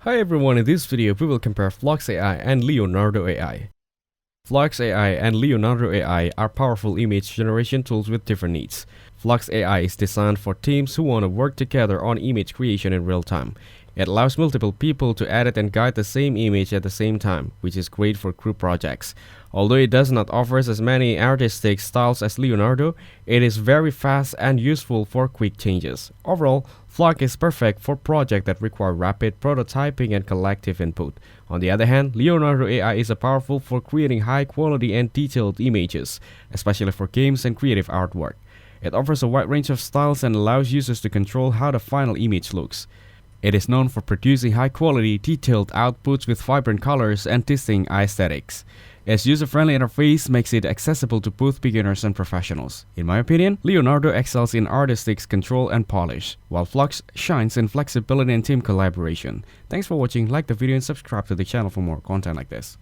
Hi everyone, in this video we will compare FLUX AI and LEONARDO AI. FLUX AI and LEONARDO AI are powerful image generation tools with different needs. FLUX AI is designed for teams who want to work together on image creation in real time. It allows multiple people to edit and guide the same image at the same time, which is great for group projects. Although it does not offer as many artistic styles as LEONARDO, it is very fast and useful for quick changes. Overall, FLUX is perfect for projects that require rapid prototyping and collective input. On the other hand, LEONARDO AI is powerful for creating high quality and detailed images, especially for games and creative artwork. It offers a wide range of styles and allows users to control how the final image looks. It is known for producing high-quality, detailed outputs with vibrant colors and distinct aesthetics. Its user-friendly interface makes it accessible to both beginners and professionals. In my opinion, LEONARDO excels in artistic control and polish, while FLUX shines in flexibility and team collaboration. Thanks for watching, like the video and subscribe to the channel for more content like this.